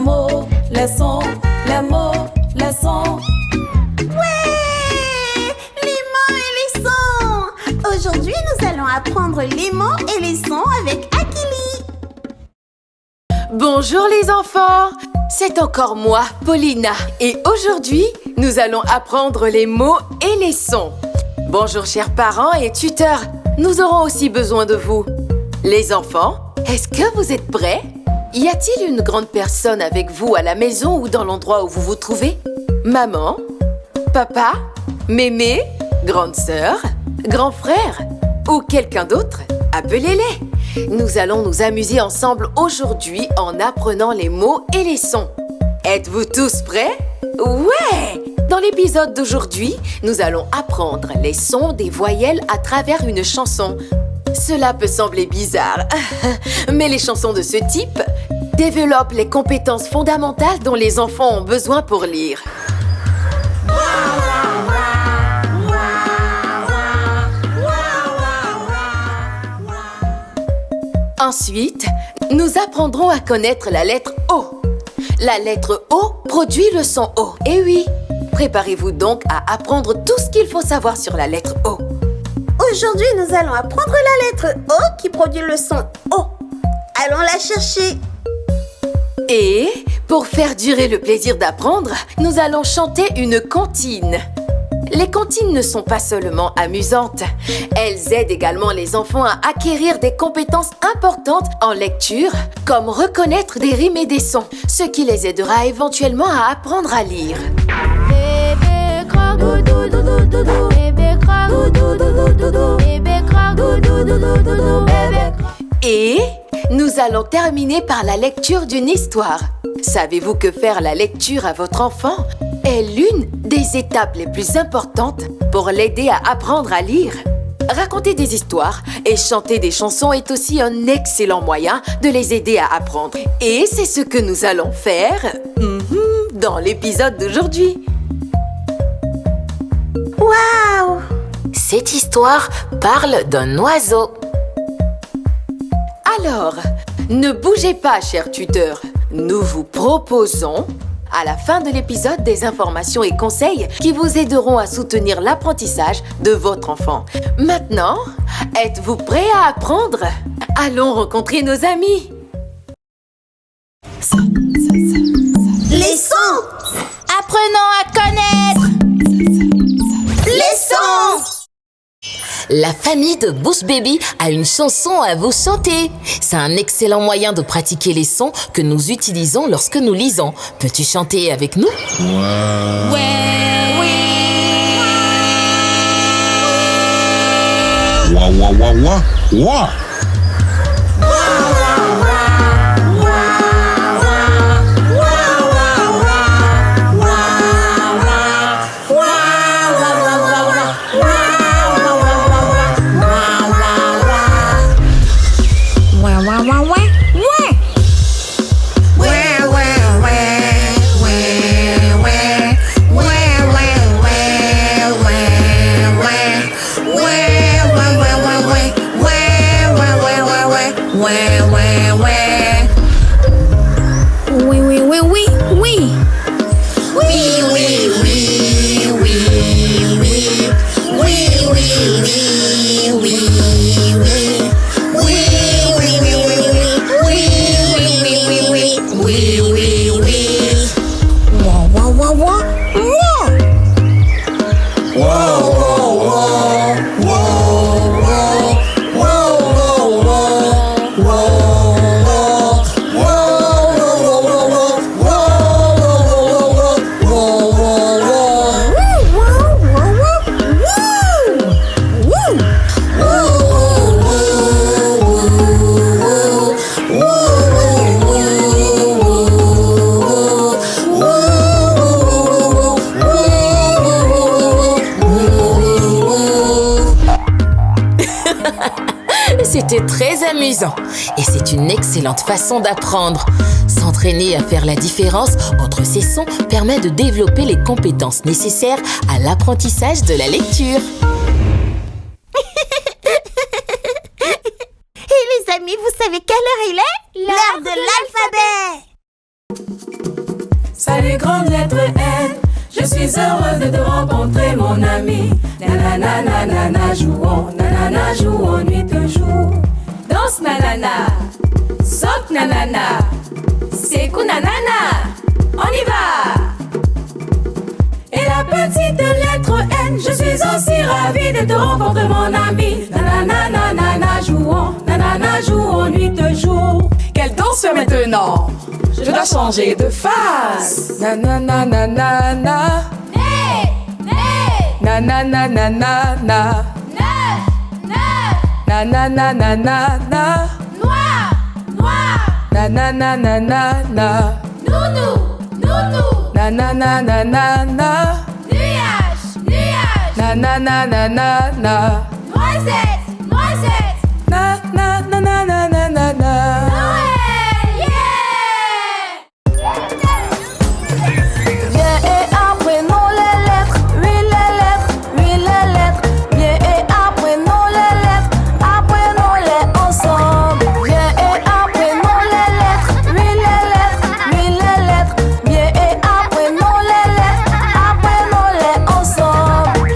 mots, leçons, les mots, leçons. Ouais! Les mots et les sons! Aujourd'hui, nous allons apprendre les mots et les sons avec Akili. Bonjour les enfants! C'est encore moi, Paulina. Et aujourd'hui, nous allons apprendre les mots et les sons. Bonjour chers parents et tuteurs. Nous aurons aussi besoin de vous. Les enfants, est-ce que vous êtes prêts? Y a-t-il une grande personne avec vous à la maison ou dans l'endroit où vous vous trouvez? Maman? Papa? Mémé? Grande sœur? Grand frère? Ou quelqu'un d'autre? Appelez-les! Nous allons nous amuser ensemble aujourd'hui en apprenant les mots et les sons. Êtes-vous tous prêts? Ouais! Dans l'épisode d'aujourd'hui, nous allons apprendre les sons des voyelles à travers une chanson. Cela peut sembler bizarre, mais les chansons de ce type développent les compétences fondamentales dont les enfants ont besoin pour lire. Ensuite, nous apprendrons à connaître la lettre O. La lettre O produit le son O. Eh oui! Préparez-vous donc à apprendre tout ce qu'il faut savoir sur la lettre O. Aujourd'hui, nous allons apprendre la lettre O qui produit le son O. Allons la chercher. Et pour faire durer le plaisir d'apprendre, nous allons chanter une comptine. Les comptines ne sont pas seulement amusantes. Elles aident également les enfants à acquérir des compétences importantes en lecture, comme reconnaître des rimes et des sons, ce qui les aidera éventuellement à apprendre à lire. Bébé croque doudou doudou doudou. Bébé croque doudou doudou doudou. Bébé croque doudou doudou doudou. Bébé croque. Et nous allons terminer par la lecture d'une histoire. Savez-vous que faire la lecture à votre enfant est l'une des étapes les plus importantes pour l'aider à apprendre à lire? Raconter des histoires et chanter des chansons est aussi un excellent moyen de les aider à apprendre. Et c'est ce que nous allons faire dans l'épisode d'aujourd'hui. Waouh! Cette histoire parle d'un oiseau. Alors, ne bougez pas, chers tuteurs. Nous vous proposons, à la fin de l'épisode, des informations et conseils qui vous aideront à soutenir l'apprentissage de votre enfant. Maintenant, êtes-vous prêts à apprendre? Allons rencontrer nos amis. Les sons! Apprenons à connaître. Les sons! La famille de Boost Baby a une chanson à vous chanter. C'est un excellent moyen de pratiquer les sons que nous utilisons lorsque nous lisons. Peux-tu chanter avec nous? Wa wa wa wa wa. C'était très amusant et c'est une excellente façon d'apprendre. S'entraîner à faire la différence entre ces sons permet de développer les compétences nécessaires à l'apprentissage de la lecture. Et les amis, vous savez quelle heure il est? L'heure de l'alphabet! Salut grande lettre N, je suis heureuse de te rencontrer mon ami. Nanana nanana jouons, nanana jouons nuit et jour. Danse nanana, saute nanana, secoue nanana, on y va. Et la petite lettre N, je suis aussi ravie de te rencontrer mon ami. Nanana nanana jouons nuit et jour. Quelle danse fait maintenant? Je dois changer de face. Nanana nanana. Nanana nanana. Nanana nanana. Nanana nanana. Nanana nanana. Nanana nanana. Na na na na na na na na. Viens et apprenons les lettres, oui les lettres, oui les lettres. Viens et apprenons les lettres, apprenons-les ensemble. Viens et apprenons les lettres, oui les lettres, oui les lettres. Viens et apprenons les lettres, apprenons-les ensemble.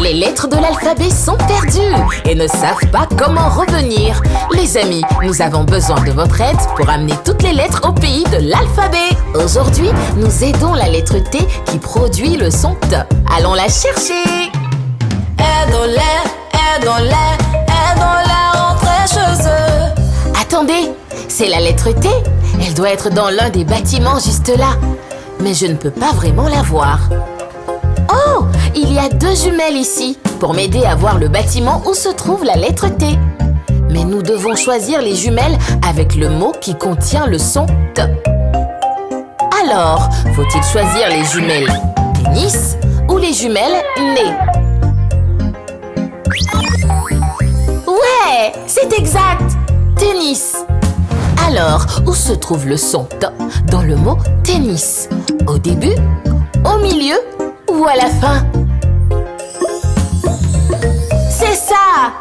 Les lettres de l'alphabet sont perdues et ne savent pas comment revenir. Les amis, nous avons besoin de votre aide pour amener toutes les lettres au pays de l'alphabet. Aujourd'hui, nous aidons la lettre T qui produit le son T. Allons la chercher. Aidons-les, aidons-les, aidons-les à rentrer chez eux. Attendez, c'est la lettre T. Elle doit être dans l'un des bâtiments juste là. Mais je ne peux pas vraiment la voir. Oh, il y a 2 jumelles ici pour m'aider à voir le bâtiment où se trouve la lettre T. Mais nous devons choisir les jumelles avec le mot qui contient le son T. Alors, faut-il choisir les jumelles tennis ou les jumelles nez? Ouais, c'est exact! Tennis. Alors, où se trouve le son T dans le mot tennis? Au début, au milieu ou à la fin? C'est ça!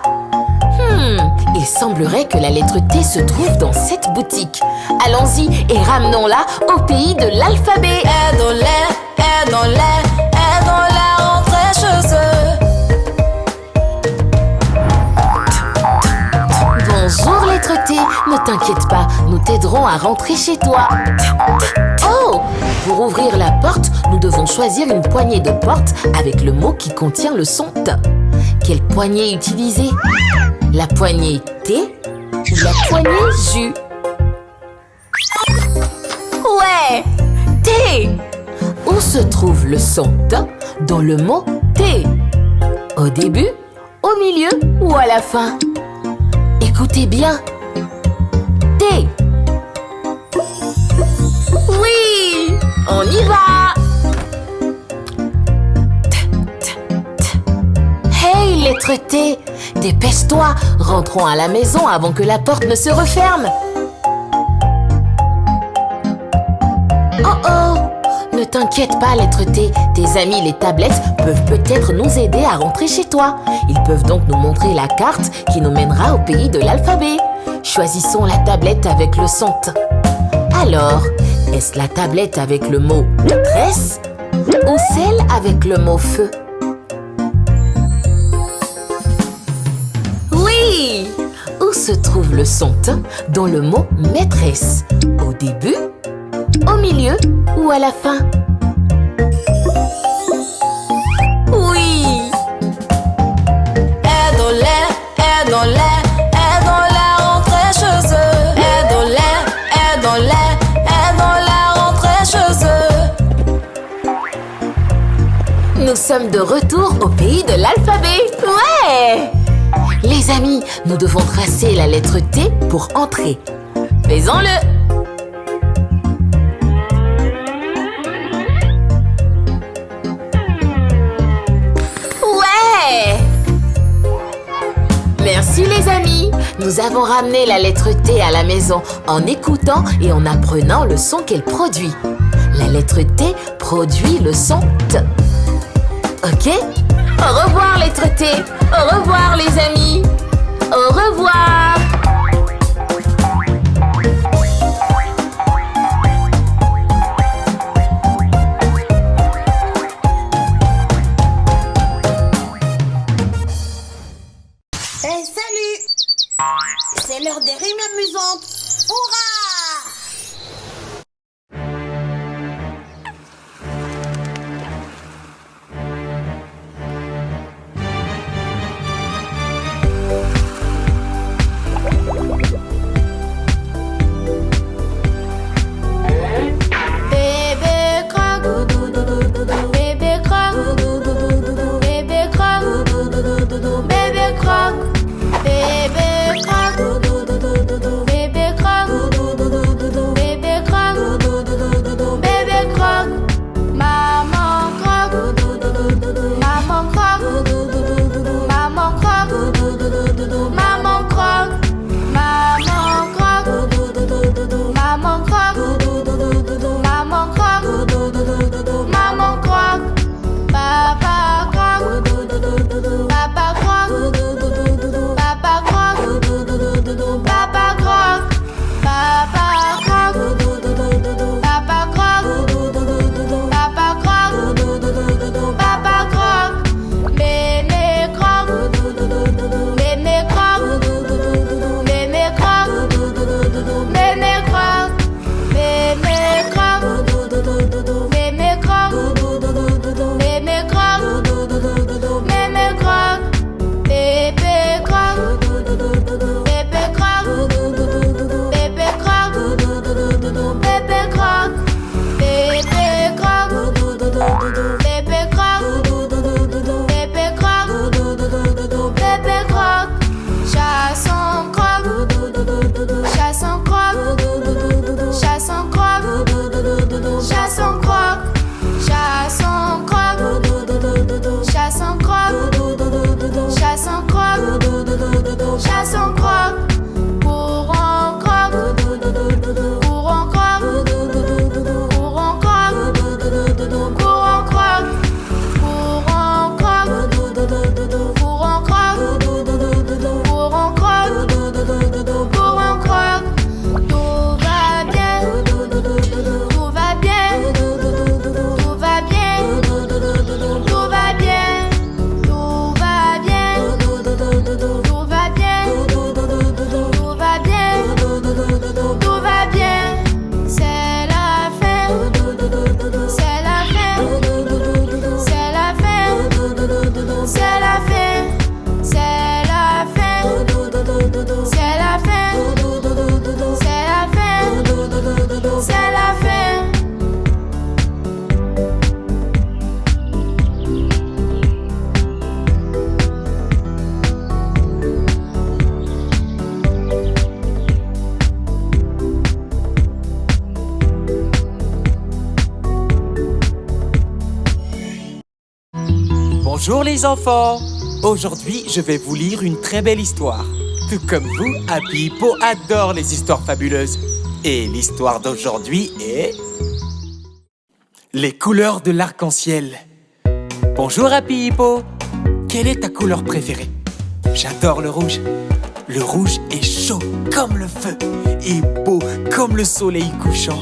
Il semblerait que la lettre T se trouve dans cette boutique. Allons-y et ramenons-la au pays de l'alphabet. Aidons-les, aidons-les, aidons-les à rentrer chez eux. Bonjour lettre T, ne t'inquiète pas, nous t'aiderons à rentrer chez toi. Oh! Pour ouvrir la porte, nous devons choisir une poignée de porte avec le mot qui contient le son T. Quelle poignée utiliser? La poignée T ou la poignée J? Ouais! T! Où se trouve le son T dans le mot T? Au début, au milieu ou à la fin? Écoutez bien. T. Oui! On y va! Hey, lettre T! Dépêche-toi! Rentrons à la maison avant que la porte ne se referme! Oh oh! Ne t'inquiète pas, lettre T. Tes amis les tablettes peuvent peut-être nous aider à rentrer chez toi. Ils peuvent donc nous montrer la carte qui nous mènera au pays de l'alphabet. Choisissons la tablette avec le son T. Alors, est-ce la tablette avec le mot maîtresse ou celle avec le mot feu? Oui! Où se trouve le son T dans le mot maîtresse? Au début, au milieu ou à la fin? Oui! Aidons-les, aidons-les, aidons-les à rentrer chez eux. Aidons-les, aidons-les, aidons-les à rentrer chez eux. Nous sommes de retour au pays de l'alphabet. Ouais! Les amis, nous devons tracer la lettre T pour entrer. Faisons-le! Merci les amis! Nous avons ramené la lettre T à la maison en écoutant et en apprenant le son qu'elle produit. La lettre T produit le son T. Ok? Au revoir lettre T! Au revoir les amis! Au revoir! chasse en croque, chasse en croque, chasse en croque, cours en croque, cours en croque, cours en croque, cours en croque, cours en croque, cours en croque, cours en croque, cours en croque. Tout va bien, tout va bien, tout va bien, tout va bien, tout va bien, tout va bien, tout va bien, tout va bien. C'est la fin, c'est la fin, c'est la fin, c'est la fin, c'est la fin, c'est la fin, c'est la fin, c'est la fin. Bonjour les enfants! Aujourd'hui, je vais vous lire une très belle histoire. Tout comme vous, Happy Hippo adore les histoires fabuleuses. Et l'histoire d'aujourd'hui est... Les couleurs de l'arc-en-ciel. Bonjour Happy Hippo! Quelle est ta couleur préférée? J'adore le rouge. Le rouge est chaud comme le feu et beau comme le soleil couchant.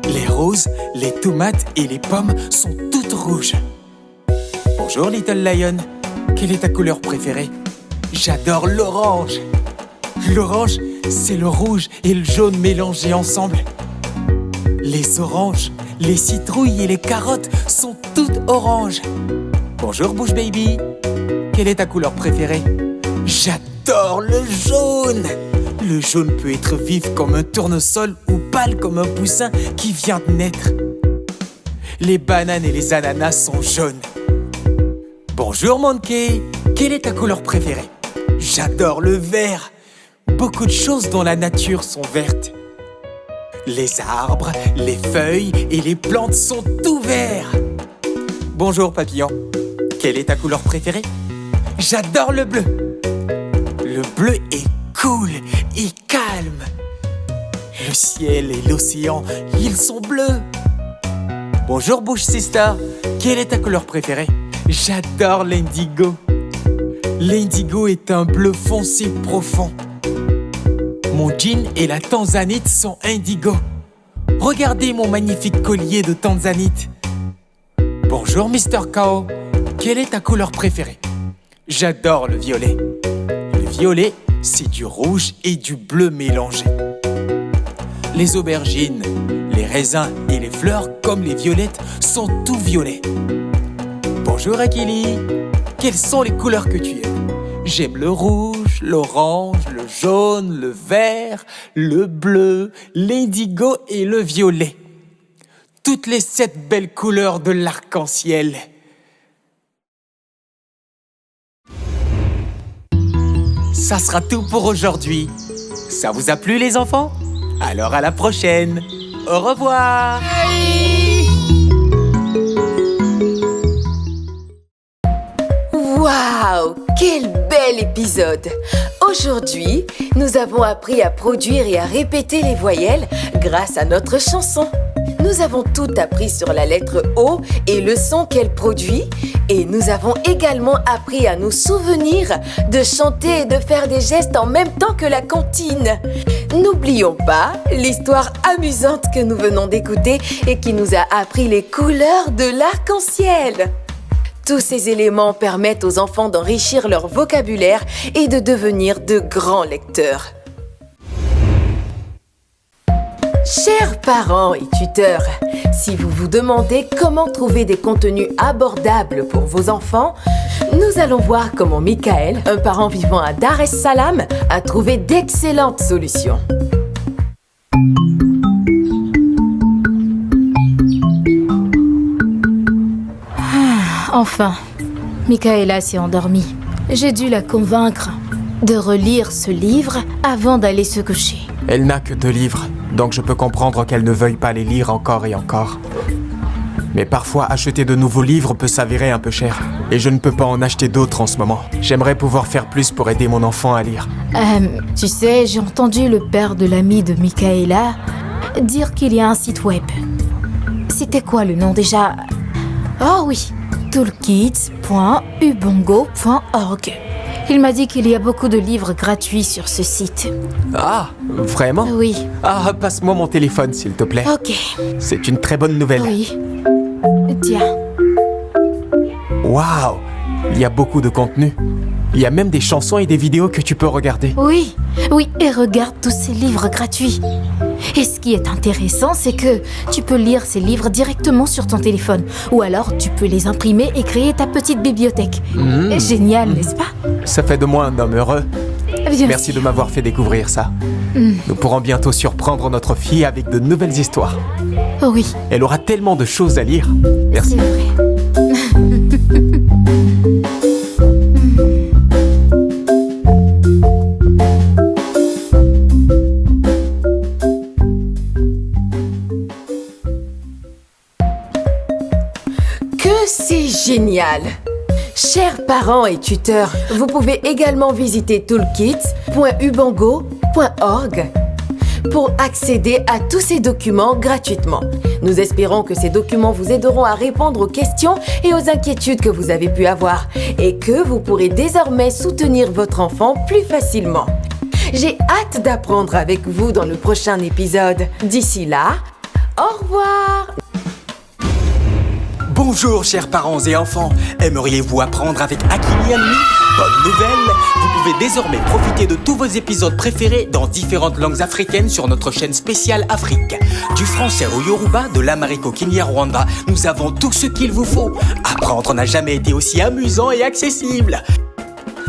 Les roses, les tomates et les pommes sont toutes rouges. Bonjour Little Lion, quelle est ta couleur préférée? J'adore l'orange. L'orange, c'est le rouge et le jaune mélangés ensemble. Les oranges, les citrouilles et les carottes sont toutes oranges. Bonjour Bush Baby, quelle est ta couleur préférée? J'adore le jaune. Le jaune peut être vif comme un tournesol ou pâle comme un poussin qui vient de naître. Les bananes et les ananas sont jaunes. Bonjour Monkey, quelle est ta couleur préférée? J'adore le vert. Beaucoup de choses dans la nature sont vertes. Les arbres, les feuilles et les plantes sont tout verts. Bonjour papillon, quelle est ta couleur préférée? J'adore le bleu. Le bleu est cool et calme. Le ciel et l'océan, ils sont bleus. Bonjour Bush Sister, quelle est ta couleur préférée? J'adore l'indigo. L'indigo est un bleu foncé profond. Mon jean et la tanzanite sont indigo. Regardez mon magnifique collier de tanzanite. Bonjour Mr. Cow, quelle est ta couleur préférée? J'adore le violet. Le violet, c'est du rouge et du bleu mélangés. Les aubergines, les raisins et les fleurs, comme les violettes, sont tout violets. Bonjour Akili, quelles sont les couleurs que tu aimes? J'aime le rouge, l'orange, le jaune, le vert, le bleu, l'indigo et le violet. Toutes les 7 belles couleurs de l'arc-en-ciel. Ça sera tout pour aujourd'hui. Ça vous a plu les enfants? Alors à la prochaine. Au revoir. Waouh, quel bel épisode! Aujourd'hui, nous avons appris à produire et à répéter les voyelles grâce à notre chanson. Nous avons tout appris sur la lettre O et le son qu'elle produit. Et nous avons également appris à nous souvenir de chanter et de faire des gestes en même temps que la comptine. N'oublions pas l'histoire amusante que nous venons d'écouter et qui nous a appris les couleurs de l'arc-en-ciel. Tous ces éléments permettent aux enfants d'enrichir leur vocabulaire et de devenir de grands lecteurs. Chers parents et tuteurs, si vous vous demandez comment trouver des contenus abordables pour vos enfants, nous allons voir comment Michael, un parent vivant à Dar es Salaam, a trouvé d'excellentes solutions. Enfin, Michaela s'est endormie. J'ai dû la convaincre de relire ce livre avant d'aller se coucher. Elle n'a que 2 livres, donc je peux comprendre qu'elle ne veuille pas les lire encore et encore. Mais parfois, acheter de nouveaux livres peut s'avérer un peu cher. Et je ne peux pas en acheter d'autres en ce moment. J'aimerais pouvoir faire plus pour aider mon enfant à lire. Tu sais, j'ai entendu le père de l'ami de Michaela dire qu'il y a un site web. C'était quoi le nom déjà? Oh oui, toolkids.ubongo.org. Il m'a dit qu'il y a beaucoup de livres gratuits sur ce site. Ah, vraiment? Oui. Ah, passe-moi mon téléphone, s'il te plaît. Ok. C'est une très bonne nouvelle. Oui. Tiens. Waouh! Il y a beaucoup de contenu. Il y a même des chansons et des vidéos que tu peux regarder. Oui, et regarde tous ces livres gratuits. Et ce qui est intéressant, c'est que tu peux lire ces livres directement sur ton téléphone. Ou alors, tu peux les imprimer et créer ta petite bibliothèque. Génial, n'est-ce pas? Ça fait de moi un homme heureux. Bien Merci sûr. de m'avoir fait découvrir ça. Nous pourrons bientôt surprendre notre fille avec de nouvelles histoires. Oui, Elle aura tellement de choses à lire. Merci. c'est vrai. Que c'est génial! Chers parents et tuteurs, vous pouvez également visiter toolkids.ubongo.org pour accéder à tous ces documents gratuitement. Nous espérons que ces documents vous aideront à répondre aux questions et aux inquiétudes que vous avez pu avoir et que vous pourrez désormais soutenir votre enfant plus facilement. J'ai hâte d'apprendre avec vous dans le prochain épisode. D'ici là, au revoir! Bonjour chers parents et enfants, aimeriez-vous apprendre avec Akili and Me? Bonne nouvelle, vous pouvez désormais profiter de tous vos épisodes préférés dans différentes langues africaines sur notre chaîne spéciale Afrique. Du français au Yoruba, de l'amérique au Kinyarwanda, nous avons tout ce qu'il vous faut. Apprendre n'a jamais été aussi amusant et accessible.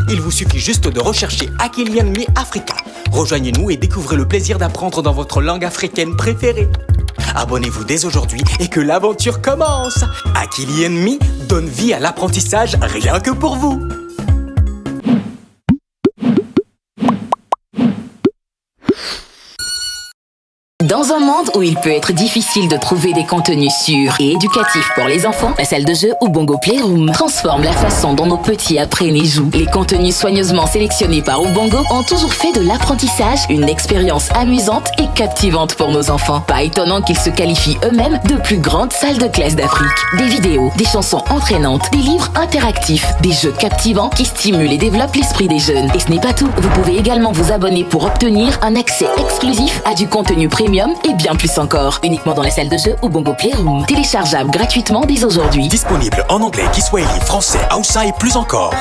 Il vous suffit juste de rechercher Akili and Me Africa. Rejoignez-nous et découvrez le plaisir d'apprendre dans votre langue africaine préférée. Abonnez-vous dès aujourd'hui et que l'aventure commence. Akili and Me donne vie à l'apprentissage rien que pour vous. Dans un monde où il peut être difficile de trouver des contenus sûrs et éducatifs pour les enfants, la salle de jeu Ubongo Playroom transforme la façon dont nos petits apprennent et jouent. Les contenus soigneusement sélectionnés par Ubongo ont toujours fait de l'apprentissage une expérience amusante et captivante pour nos enfants. Pas étonnant qu'ils se qualifient eux-mêmes de plus grandes salles de classe d'Afrique. Des vidéos, des chansons entraînantes, des livres interactifs, des jeux captivants qui stimulent et développent l'esprit des jeunes. Et ce n'est pas tout, vous pouvez également vous abonner pour obtenir un accès exclusif à du contenu premium et bien plus encore, uniquement dans la salle de jeu Ubongo Playroom. Téléchargeable gratuitement dès aujourd'hui. Disponible en anglais, Kiswahili, français, Hausa et plus encore.